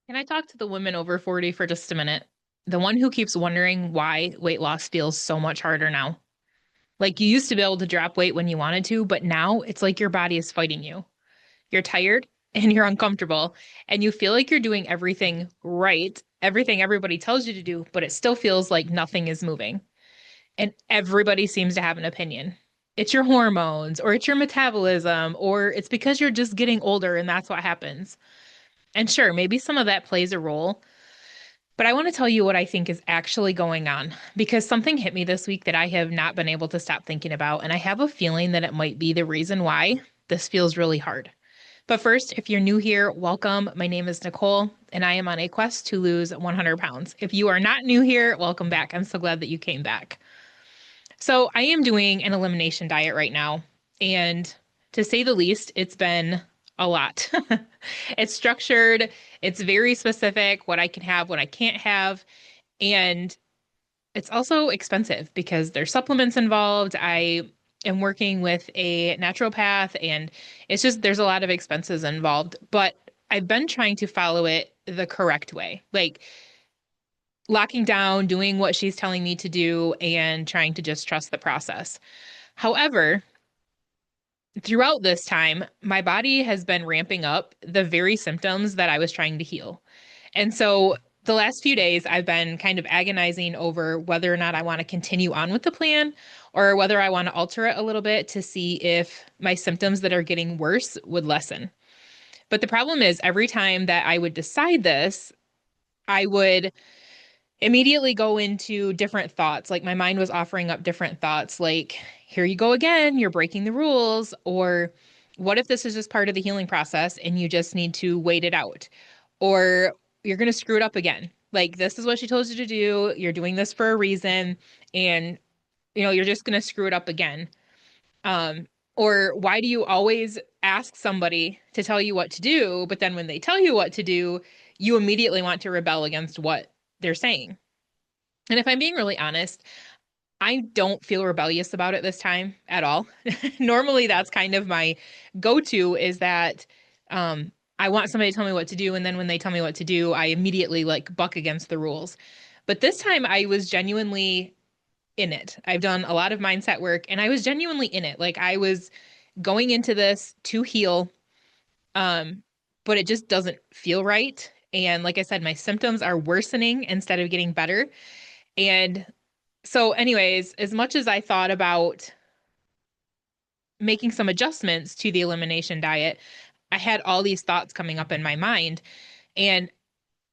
Can I talk to the women over 40 for just a minute? The one who keeps wondering why weight loss feels so much harder now. Like you used to be able to drop weight when you wanted to, but now it's like your body is fighting you. You're tired and you're uncomfortable and you feel like you're doing everything right, everything everybody tells you to do, but it still feels like nothing is moving. And everybody seems to have an opinion. It's your hormones, or it's your metabolism, or it's because you're just getting older and that's what happens. And sure, maybe some of that plays a role. But I want to tell you what I think is actually going on because something hit me this week that I have not been able to stop thinking about. And I have a feeling that it might be the reason why this feels really hard. But first, if you're new here, welcome. My name is Nicole, and I am on a quest to lose 100 pounds. If you are not new here, welcome back. I'm so glad that you came back. So, I am doing an elimination diet right now. And to say the least, it's been a lot. It's structured, it's very specific what I can have, what I can't have. And it's also expensive because there's supplements involved. I am working with a naturopath and it's just there's a lot of expenses involved, but I've been trying to follow it the correct way. Like locking down, doing what she's telling me to do and trying to just trust the process. However, throughout this time, my body has been ramping up the very symptoms that I was trying to heal. And so the last few days, I've been kind of agonizing over whether or not I want to continue on with the plan or whether I want to alter it a little bit to see if my symptoms that are getting worse would lessen. But the problem is, every time that I would decide this, I would immediately go into different thoughts. Like my mind was offering up different thoughts, like, here you go again, you're breaking the rules. Or what if this is just part of the healing process and you just need to wait it out? Or you're going to screw it up again. Like, this is what she told you to do. You're doing this for a reason. And, you're just going to screw it up again. Um, or why do you always ask somebody to tell you what to do, but then when they tell you what to do, you immediately want to rebel against what they're saying? And if I'm being really honest, I don't feel rebellious about it this time at all. Normally, that's kind of my go-to is that I want somebody to tell me what to do, and then when they tell me what to do, I immediately like buck against the rules. But this time I was genuinely in it. I've done a lot of mindset work and I was genuinely in it. Like I was going into this to heal, um, but it just doesn't feel right. And like I said, my symptoms are worsening instead of getting better. And so, anyways, as much as I thought about making some adjustments to the elimination diet, I had all these thoughts coming up in my mind. And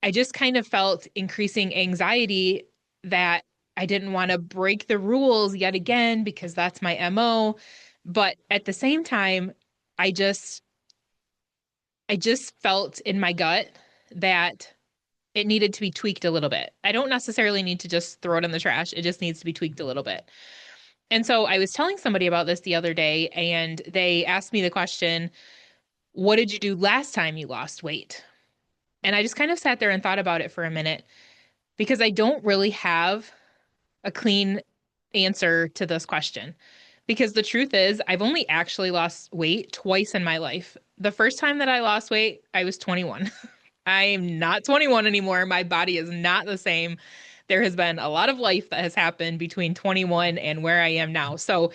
I just kind of felt increasing anxiety that I didn't want to break the rules yet again because that's my MO. But at the same time, I just I just felt in my gut that it needed to be tweaked a little bit. I don't necessarily need to just throw it in the trash. It just needs to be tweaked a little bit. And so I was telling somebody about this the other day, and they asked me the question, what did you do last time you lost weight? And I just kind of sat there and thought about it for a minute because I don't really have a clean answer to this question. Because the truth is, I've only actually lost weight twice in my life. The first time that I lost weight, I was 21. I'm not 21 anymore. My body is not the same. There has been a lot of life that has happened between 21 and where I am now. So,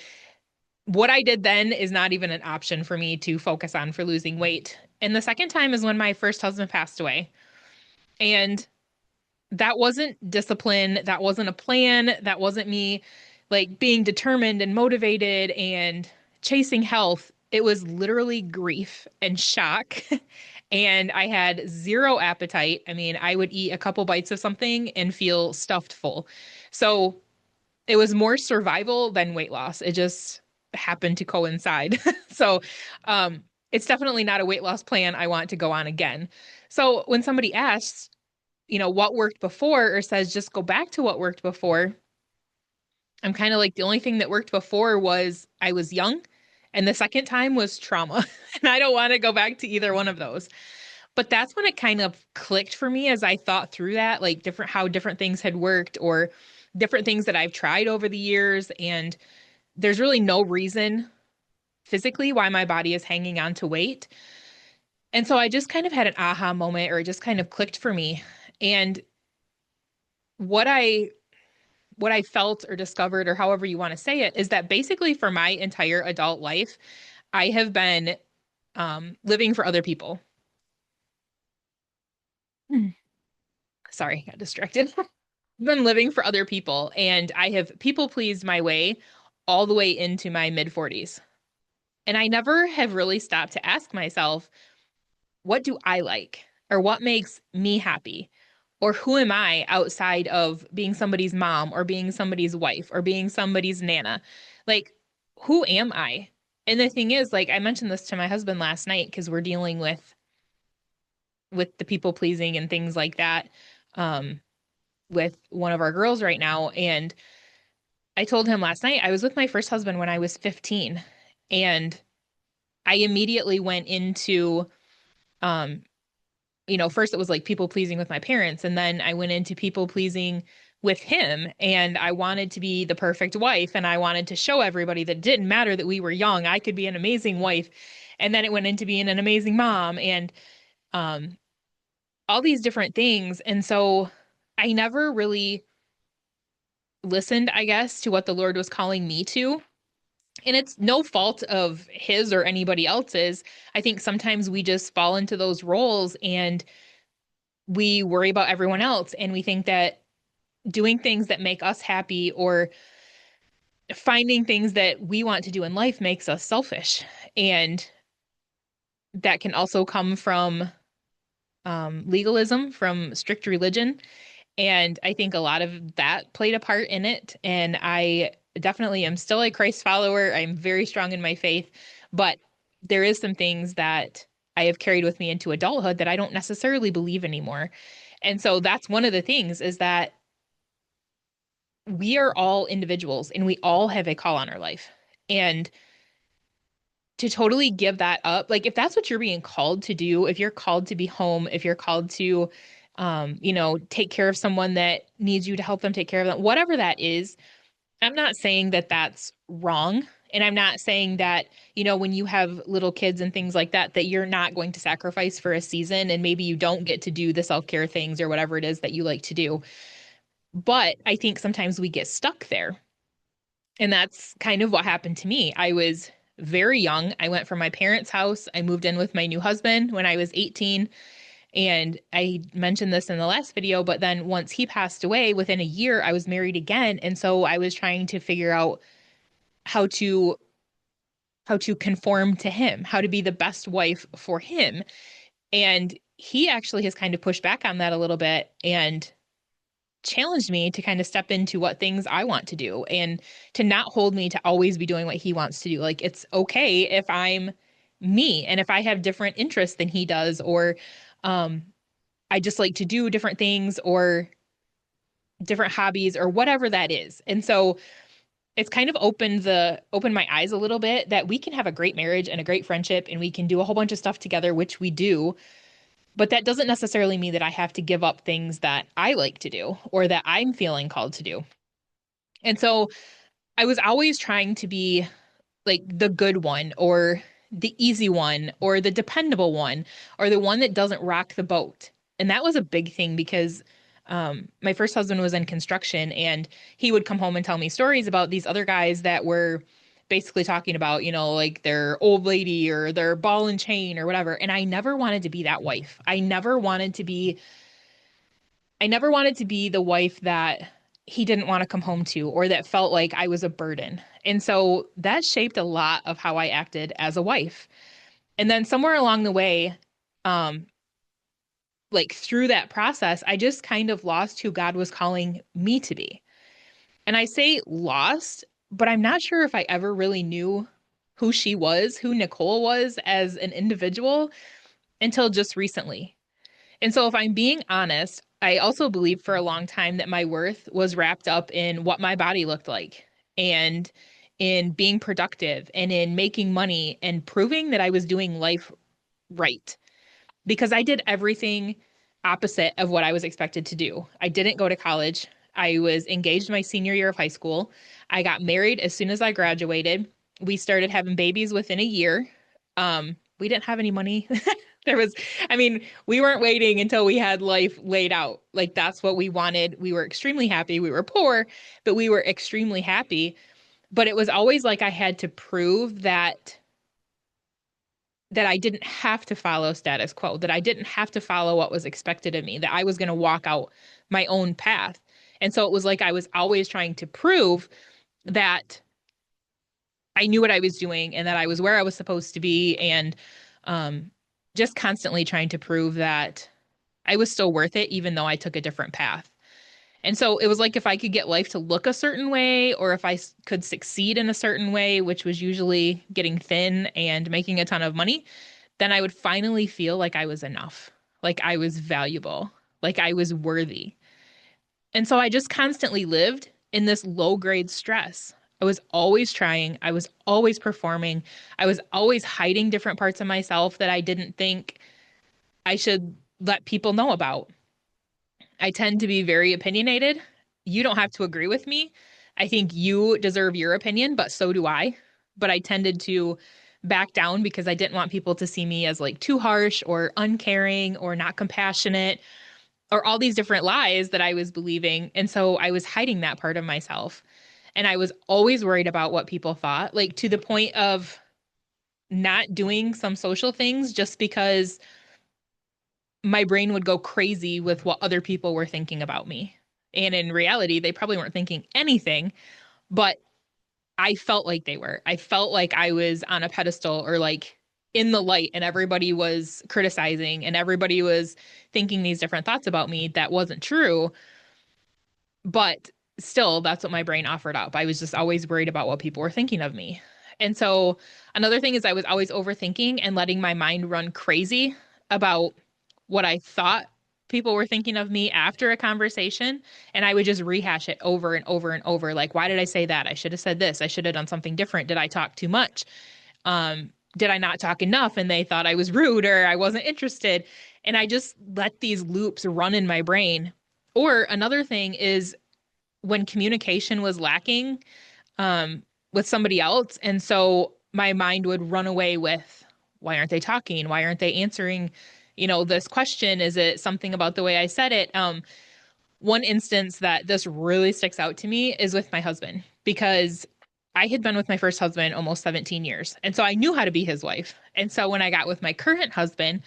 what I did then is not even an option for me to focus on for losing weight. And the second time is when my first husband passed away. And that wasn't discipline. That wasn't a plan. That wasn't me like being determined and motivated and chasing health. It was literally grief and shock. And I had zero appetite. I mean, I would eat a couple bites of something and feel stuffed full. So it was more survival than weight loss. It just happened to coincide. So it's definitely not a weight loss plan I want to go on again. So when somebody asks, what worked before or says just go back to what worked before, I'm kind of like the only thing that worked before was I was young. And the second time was trauma. And I don't want to go back to either one of those. But that's when it kind of clicked for me as I thought through that, like how different things had worked or different things that I've tried over the years. And there's really no reason physically why my body is hanging on to weight. And so I just kind of had an aha moment, or it just kind of clicked for me. And what I what I felt or discovered, or however you want to say it, is that basically for my entire adult life, I have been living for other people. Hmm. Sorry, got distracted. I've been living for other people, and I have people pleased my way all the way into my mid 40s. And I never have really stopped to ask myself, what do I like? Or what makes me happy? Or who am I outside of being somebody's mom or being somebody's wife or being somebody's nana? Like, who am I? And the thing is, like I mentioned this to my husband last night because we're dealing with the people pleasing and things like that um with one of our girls right now. And I told him last night I was with my first husband when I was 15, and I immediately went into um first it was like people pleasing with my parents, and then I went into people pleasing with him, and I wanted to be the perfect wife, and I wanted to show everybody that it didn't matter that we were young, I could be an amazing wife. And then it went into being an amazing mom and um all these different things. And so I never really listened, I guess, to what the Lord was calling me to. And it's no fault of his or anybody else's. I think sometimes we just fall into those roles and we worry about everyone else, and we think that doing things that make us happy or finding things that we want to do in life makes us selfish. And that can also come from legalism, from strict religion. And I think a lot of that played a part in it. And I definitely am still a Christ follower. I'm very strong in my faith, but there is some things that I have carried with me into adulthood that I don't necessarily believe anymore. And so that's one of the things, is that we are all individuals and we all have a call on our life. And to totally give that up, like if that's what you're being called to do, if you're called to be home, if you're called to, take care of someone that needs you to help them take care of them, whatever that is, I'm not saying that that's wrong. And I'm not saying that, when you have little kids and things like that, that you're not going to sacrifice for a season and maybe you don't get to do the self-care things or whatever it is that you like to do. But I think sometimes we get stuck there. And that's kind of what happened to me. I was very young. I went from my parents' house. I moved in with my new husband when I was 18. And I mentioned this in the last video, but then once he passed away, within a year, I was married again. And so I was trying to figure out how to how to conform to him, how to be the best wife for him. And he actually has kind of pushed back on that a little bit and challenged me to kind of step into what things I want to do and to not hold me to always be doing what he wants to do. Like it's okay if I'm me and if I have different interests than he does, or um I just like to do different things or different hobbies or whatever that is. And so it's kind of opened my eyes a little bit that we can have a great marriage and a great friendship and we can do a whole bunch of stuff together, which we do. But that doesn't necessarily mean that I have to give up things that I like to do or that I'm feeling called to do. And so I was always trying to be like the good one or the easy one or the dependable one or the one that doesn't rock the boat. And that was a big thing because my first husband was in construction, and he would come home and tell me stories about these other guys that were basically talking about, like their old lady or their ball and chain or whatever. And I never wanted to be that wife. I never wanted to be the wife that he didn't want to come home to or that felt like I was a burden. And so that shaped a lot of how I acted as a wife. And then somewhere along the way, um, like through that process, I just kind of lost who God was calling me to be. And I say lost, but I'm not sure if I ever really knew who she was, who Nicole was as an individual until just recently. And so, if I'm being honest, I also believed for a long time that my worth was wrapped up in what my body looked like and in being productive and in making money and proving that I was doing life right, because I did everything opposite of what I was expected to do. I didn't go to college. I was engaged my senior year of high school. I got married as soon as I graduated. We started having babies within a year. we didn't have any money. There was, I mean, we weren't waiting until we had life laid out. Like that's what we wanted. We were extremely happy. We were poor, but we were extremely happy. But it was always like I had to prove that I didn't have to follow status quo, that I didn't have to follow what was expected of me, that I was going to walk out my own path. And so it was like I was always trying to prove that I knew what I was doing and that I was where I was supposed to be, and um, just constantly trying to prove that I was still worth it, even though I took a different path. And so it was like if I could get life to look a certain way, or if could succeed in a certain way, which was usually getting thin and making a ton of money, then I would finally feel like I was enough, like I was valuable, like I was worthy. And so I just constantly lived in this low grade stress. I was always trying, I was always performing, I was always hiding different parts of myself that I didn't think I should let people know about. I tend to be very opinionated. You don't have to agree with me. I think you deserve your opinion, but so do I. But I tended to back down because I didn't want people to see me as like too harsh or uncaring or not compassionate or all these different lies that I was believing. And so I was hiding that part of myself. And I was always worried about what people thought, like to the point of not doing some social things just because my brain would go crazy with what other people were thinking about me. And in reality, they probably weren't thinking anything, but I felt like they were. I felt like I was on a pedestal or like in the light, and everybody was criticizing and everybody was thinking these different thoughts about me that wasn't true. But still, that's what my brain offered up. I was just always worried about what people were thinking of me. And so another thing is I was always overthinking and letting my mind run crazy about what I thought people were thinking of me after a conversation. And I would just rehash it over and over and over. Like, why did I say that? I should have said this. I should have done something different. Did I talk too much? Did I not talk enough? And they thought I was rude or I wasn't interested. And I just let these loops run in my brain. Or another thing is when communication was lacking with somebody else. And so my mind would run away with, why aren't they talking? Why aren't they answering, this question? Is it something about the way I said it? One instance that this really sticks out to me is with my husband, because I had been with my first husband almost 17 years. And so I knew how to be his wife. And so when I got with my current husband,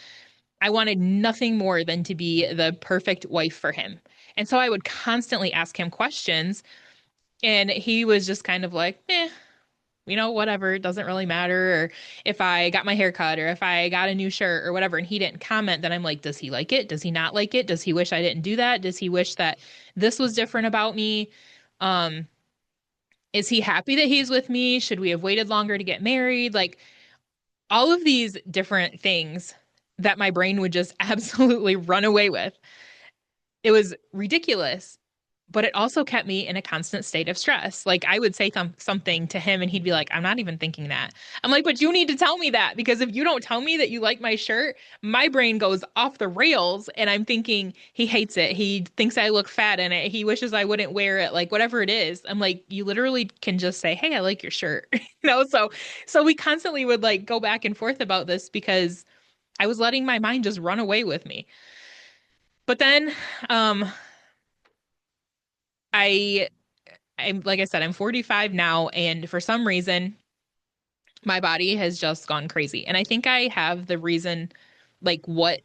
I wanted nothing more than to be the perfect wife for him. And so I would constantly ask him questions, and he was just kind of like, whatever, it doesn't really matter. Or if I got my hair cut or if I got a new shirt or whatever, and he didn't comment, then I'm like, does he like it? Does he not like it? Does he wish I didn't do that? Does he wish that this was different about me? Um, is he happy that he's with me? Should we have waited longer to get married? Like all of these different things that my brain would just absolutely run away with. It was ridiculous, but it also kept me in a constant state of stress. Like I would say something to him and he'd be like, I'm not even thinking that. I'm like, but you need to tell me that, because if you don't tell me that you like my shirt, my brain goes off the rails and I'm thinking he hates it. He thinks I look fat in it. He wishes I wouldn't wear it, like whatever it is. I'm like, you literally can just say, "Hey, I like your shirt." So we constantly would like go back and forth about this because I was letting my mind just run away with me. But then um I I'm like I said, I'm 45 now, and for some reason, my body has just gone crazy. And I think I have the reason, like what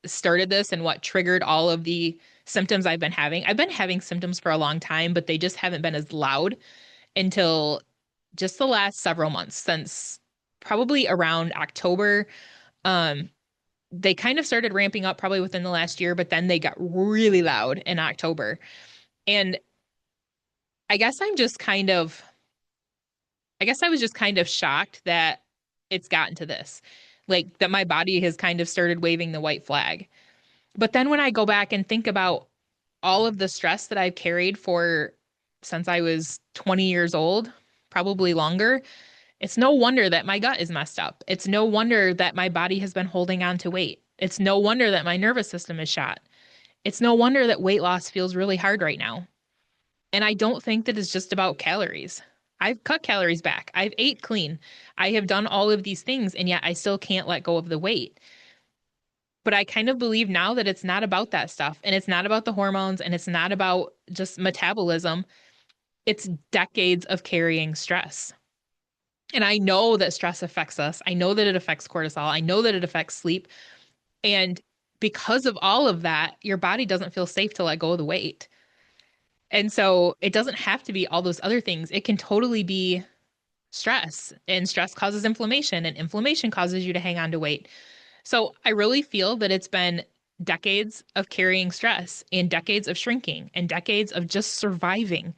started this and what triggered all of the symptoms I've been having. I've been having symptoms for a long time, but they just haven't been as loud until just the last several months, since probably around October. Um, they kind of started ramping up probably within the last year, but then they got really loud in October. And I guess I'm just kind of I guess I was just kind of shocked that it's gotten to this, like that my body has kind of started waving the white flag. But then when I go back and think about all of the stress that I've carried for since I was 20 years old, probably longer, it's no wonder that my gut is messed up. It's no wonder that my body has been holding on to weight. It's no wonder that my nervous system is shot. It's no wonder that weight loss feels really hard right now. And I don't think that it's just about calories. I've cut calories back. I've ate clean. I have done all of these things, and yet I still can't let go of the weight. But I kind of believe now that it's not about that stuff, and it's not about the hormones, and it's not about just metabolism. It's decades of carrying stress. And I know that stress affects us. I know that it affects cortisol. I know that it affects sleep. And because of all of that, your body doesn't feel safe to let go of the weight. And so it doesn't have to be all those other things. It can totally be stress, and stress causes inflammation, and inflammation causes you to hang on to weight. So I really feel that it's been decades of carrying stress and decades of shrinking and decades of just surviving.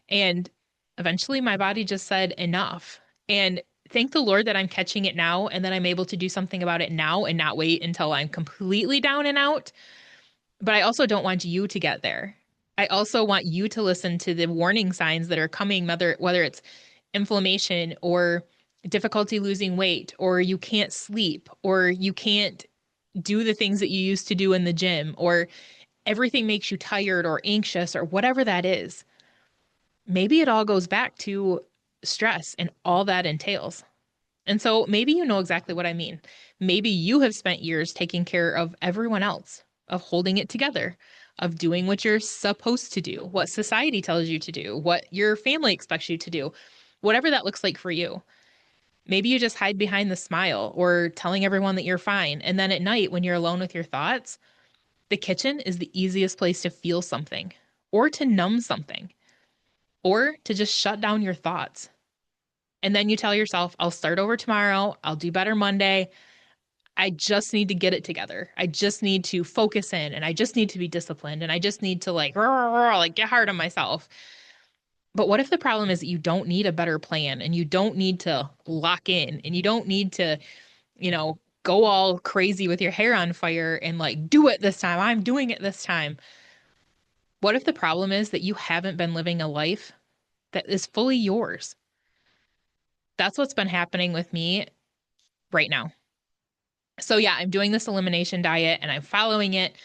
And eventually my body just said enough. And thank the Lord that I'm catching it now and that I'm able to do something about it now and not wait until I'm completely down and out. But I also don't want you to get there. I also want you to listen to the warning signs that are coming, whether it's inflammation or difficulty losing weight, or you can't sleep, or you can't do the things that you used to do in the gym, or everything makes you tired or anxious, or whatever that is. Maybe it all goes back to stress and all that entails. And so maybe you know exactly what I mean. Maybe you have spent years taking care of everyone else, of holding it together, of doing what you're supposed to do, what society tells you to do, what your family expects you to do, whatever that looks like for you. Maybe you just hide behind the smile or telling everyone that you're fine. And then at night, when you're alone with your thoughts, the kitchen is the easiest place to feel something or to numb something or to just shut down your thoughts. And then you tell yourself, I'll start over tomorrow. I'll do better Monday. I just need to get it together. I just need to focus in and I just need to be disciplined and I just need to like get hard on myself. But what if the problem is that you don't need a better plan and you don't need to lock in and you don't need to, go all crazy with your hair on fire and like do it this time. I'm doing it this time. What if the problem is that you haven't been living a life that is fully yours? That's what's been happening with me right now. So yeah, I'm doing this elimination diet and I'm following it,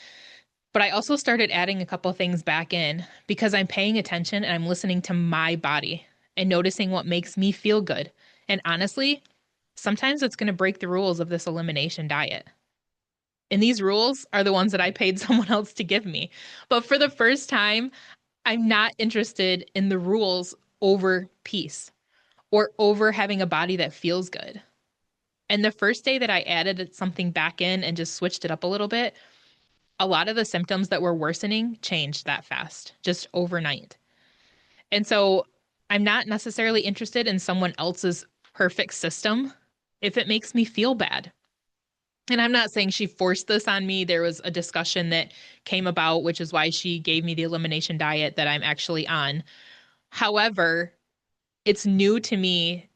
but I also started adding a couple things back in because I'm paying attention and I'm listening to my body and noticing what makes me feel good. And honestly, sometimes it's going to break the rules of this elimination diet. And these rules are the ones that I paid someone else to give me. But for the first time, I'm not interested in the rules over peace or over having a body that feels good. And the first day that I added something back in and just switched it up a little bit, a lot of the symptoms that were worsening changed that fast, just overnight. And so I'm not necessarily interested in someone else's perfect system if it makes me feel bad. And I'm not saying she forced this on me. There was a discussion that came about, which is why she gave me the elimination diet that I'm actually on. However, it's new to me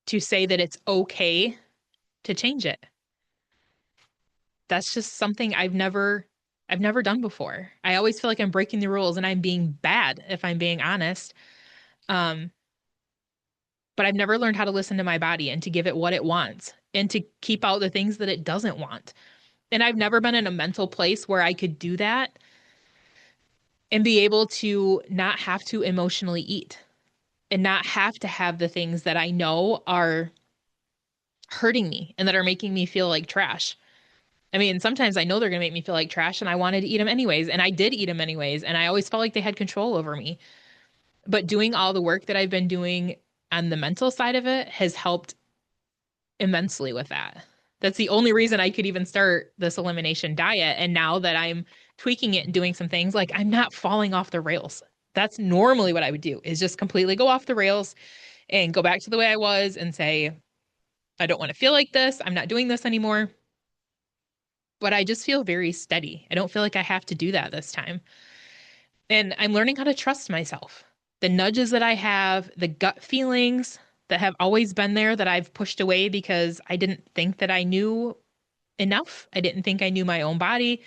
to say that it's okay to change it. That's just something I've never done before. I always feel like I'm breaking the rules and I'm being bad if I'm being honest. Um, but I've never learned how to listen to my body and to give it what it wants and to keep out the things that it doesn't want. And I've never been in a mental place where I could do that and be able to not have to emotionally eat and not have to have the things that I know are hurting me and that are making me feel like trash. I mean, sometimes I know they're going to make me feel like trash and I wanted to eat them anyways. And I did eat them anyways. And I always felt like they had control over me. But doing all the work that I've been doing on the mental side of it has helped immensely with that. That's the only reason I could even start this elimination diet. And now that I'm tweaking it and doing some things, like I'm not falling off the rails. That's normally what I would do is just completely go off the rails and go back to the way I was and say, I don't want to feel like this. I'm not doing this anymore. But I just feel very steady. I don't feel like I have to do that this time. And I'm learning how to trust myself. The nudges that I have, the gut feelings that have always been there that I've pushed away because I didn't think that I knew enough. I didn't think I knew my own body.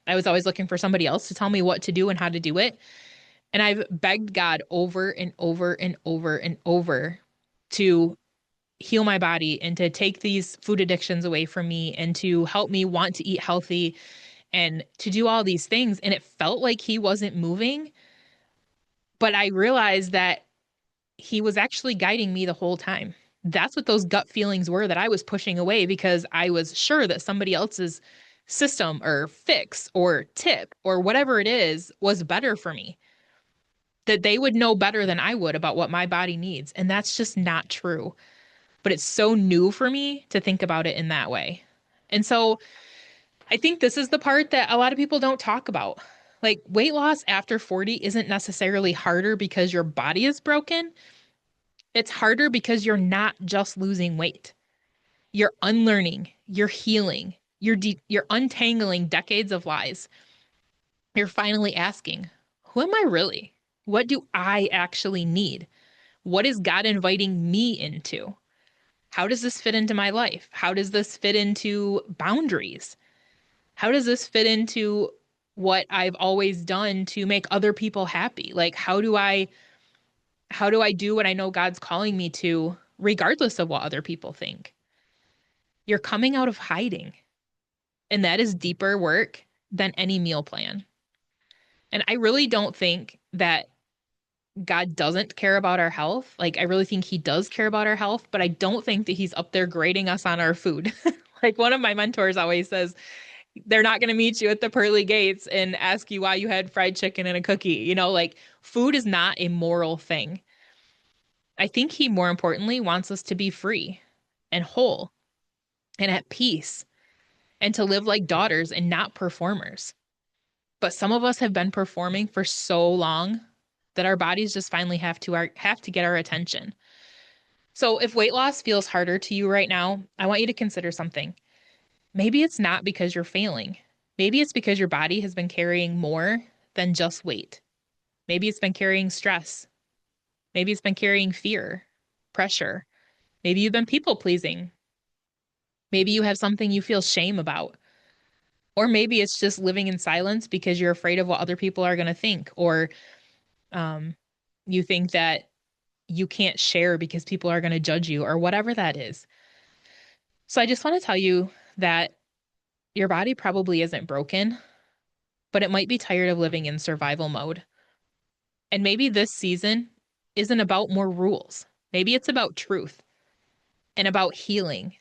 I was always looking for somebody else to tell me what to do and how to do it. And I've begged God over and over and over and over to heal my body and to take these food addictions away from me and to help me want to eat healthy and to do all these things. And it felt like he wasn't moving. But I realized that he was actually guiding me the whole time. That's what those gut feelings were that I was pushing away because I was sure that somebody else's system or fix or tip or whatever it is was better for me, that they would know better than I would about what my body needs. And that's just not true. But it's so new for me to think about it in that way. And so I think this is the part that a lot of people don't talk about. Like weight loss after 40 isn't necessarily harder because your body is broken. It's harder because you're not just losing weight. You're unlearning, you're healing, you're untangling decades of lies. You're finally asking, who am I really? What do I actually need? What is God inviting me into? How does this fit into my life? How does this fit into boundaries? How does this fit into what I've always done to make other people happy? Like how do I do what I know God's calling me to regardless of what other people think? You're coming out of hiding, and that is deeper work than any meal plan. And I really don't think that God doesn't care about our health. Like, I really think he does care about our health, but I don't think that he's up there grading us on our food. Like, one of my mentors always says, they're not going to meet you at the pearly gates and ask you why you had fried chicken and a cookie. Like food is not a moral thing. I think he more importantly wants us to be free and whole and at peace and to live like daughters and not performers. But some of us have been performing for so long that our bodies just finally have to get our attention. So if weight loss feels harder to you right now, I want you to consider something. Maybe it's not because you're failing. Maybe it's because your body has been carrying more than just weight. Maybe it's been carrying stress. Maybe it's been carrying fear, pressure. Maybe you've been people pleasing. Maybe you have something you feel shame about. Or maybe it's just living in silence because you're afraid of what other people are going to think. Or um, you think that you can't share because people are going to judge you, or whatever that is. So I just want to tell you that your body probably isn't broken, but it might be tired of living in survival mode. And maybe this season isn't about more rules. Maybe it's about truth and about healing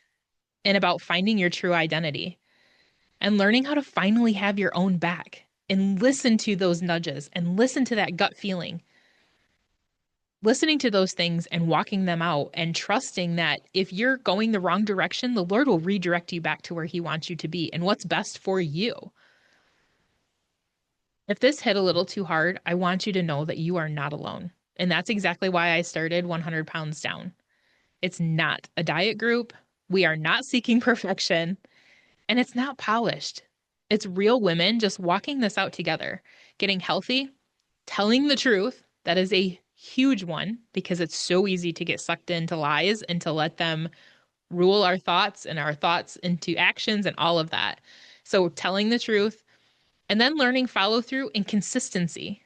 and about finding your true identity and learning how to finally have your own back and listen to those nudges and listen to that gut feeling. Listening to those things and walking them out and trusting that if you're going the wrong direction, the Lord will redirect you back to where he wants you to be and what's best for you. If this hit a little too hard, I want you to know that you are not alone. And that's exactly why I started 100 Pounds Down. It's not a diet group. We are not seeking perfection, and it's not polished. It's real women just walking this out together, getting healthy, telling the truth. That is a huge one because it's so easy to get sucked into lies and to let them rule our thoughts and our thoughts into actions and all of that. So telling the truth and then learning follow through and consistency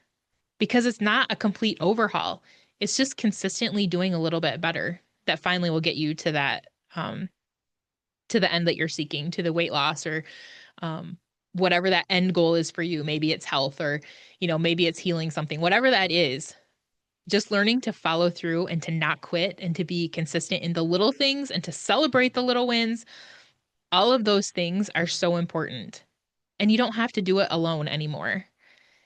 because it's not a complete overhaul. It's just consistently doing a little bit better that finally will get you to the end that you're seeking, to the weight loss or um, whatever that end goal is for you. Maybe it's health or, maybe it's healing something, whatever that is. Just learning to follow through and to not quit and to be consistent in the little things and to celebrate the little wins. All of those things are so important. And you don't have to do it alone anymore.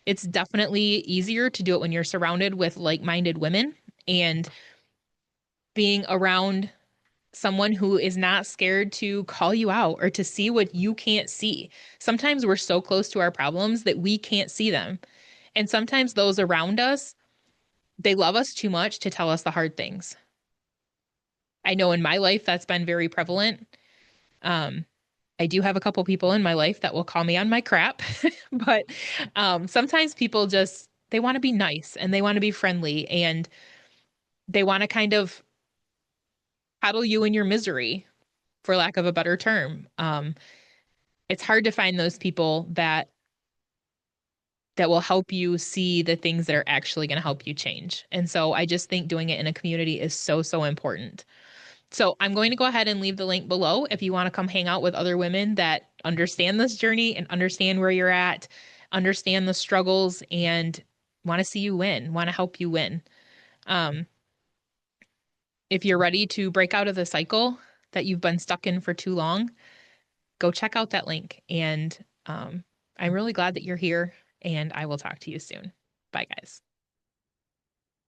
It's definitely easier to do it when you're surrounded with like-minded women and being around someone who is not scared to call you out or to see what you can't see. Sometimes we're so close to our problems that we can't see them. And sometimes those around us, they love us too much to tell us the hard things. I know in my life that's been very prevalent. Um, I do have a couple people in my life that will call me on my crap, but sometimes people just they want to be nice and they want to be friendly and they want to kind of paddle you in your misery, for lack of a better term. It's hard to find those people that will help you see the things that are actually going to help you change. And so I just think doing it in a community is so, so important. So I'm going to go ahead and leave the link below if you want to come hang out with other women that understand this journey and understand where you're at, understand the struggles, and want to see you win, want to help you win. Um, if you're ready to break out of the cycle that you've been stuck in for too long, go check out that link. And I'm really glad that you're here, and I will talk to you soon. Bye, guys.